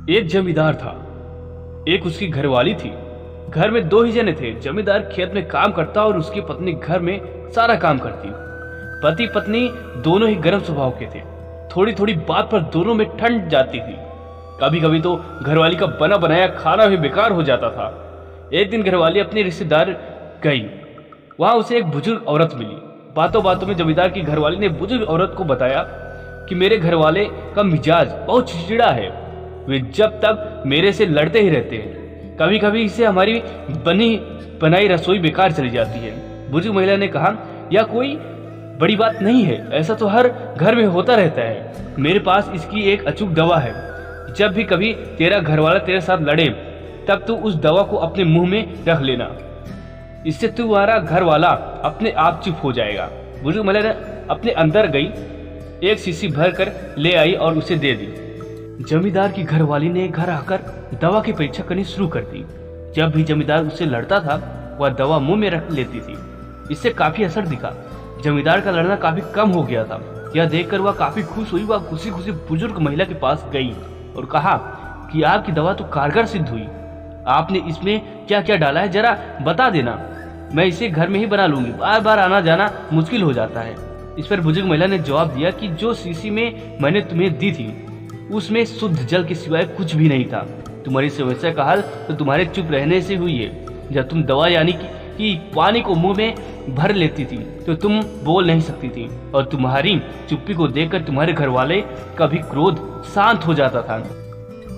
एक जमींदार था, एक उसकी घरवाली थी। घर में दो ही जने थे। जमींदार खेत में काम करता और उसकी पत्नी घर में सारा काम करती। पति पत्नी दोनों ही गर्म स्वभाव के थे। थोड़ी थोड़ी बात पर दोनों में ठंड जाती थी। कभी कभी तो घरवाली का बना बनाया खाना भी बेकार हो जाता था। एक दिन घरवाली अपने रिश्तेदार गई। वहां उसे एक बुजुर्ग औरत मिली। बातों बातों में जमींदार की घरवाली ने बुजुर्ग औरत को बताया कि मेरे घरवाले का मिजाज बहुत चिड़चिड़ा है। वे जब तक मेरे से लड़ते ही रहते हैं। कभी कभी इससे हमारी बनी बनाई रसोई बेकार चली जाती है। बुजुर्ग महिला ने कहा, यह कोई बड़ी बात नहीं है, ऐसा तो हर घर में होता रहता है। मेरे पास इसकी एक अचूक दवा है। जब भी कभी तेरा घरवाला तेरे साथ लड़े तब तू उस दवा को अपने मुंह में रख लेना। इससे तुम्हारा घर वाला अपने आप चुप हो जाएगा। बुजुर्ग महिला अपने अंदर गई, एक शीशी भर कर ले आई और उसे दे दी। जमींदार की घरवाली ने घर आकर दवा की परीक्षा करनी शुरू कर दी। जब भी जमींदार उससे लड़ता था वह दवा मुंह में रख लेती थी। इससे काफी असर दिखा। जमींदार का लड़ना काफी कम हो गया था। यह देखकर वह काफी खुश हुई। वह खुशी खुशी बुजुर्ग महिला के पास गई और कहा कि आपकी दवा तो कारगर सिद्ध हुई। आपने इसमें क्या क्या डाला है जरा बता देना, मैं इसे घर में ही बना लूंगी। बार बार आना जाना मुश्किल हो जाता है। इस पर बुजुर्ग महिला ने जवाब दिया कि जो शीशी में मैंने तुम्हें दी थी उसमें शुद्ध जल के सिवाय कुछ भी नहीं था। तुम्हारी समस्या का हल तो तुम्हारे चुप रहने से हुई है। जब तुम दवा यानी कि पानी को मुंह में भर लेती थी तो तुम बोल नहीं सकती थी और तुम्हारी चुप्पी को देखकर तुम्हारे घर वाले का भी क्रोध शांत हो जाता था।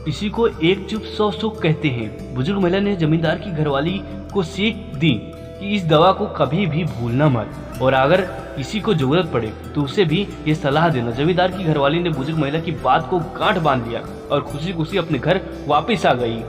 इसी को एक चुप 100 सुख कहते हैं। बुजुर्ग महिला ने जमींदार की घरवाली को सीख दी कि इस दवा को कभी भी भूलना मत और अगर किसी को जरूरत पड़े तो उसे भी ये सलाह देना। जमींदार की घरवाली ने बुजुर्ग महिला की बात को गांठ बांध लिया और खुशी खुशी अपने घर वापस आ गई।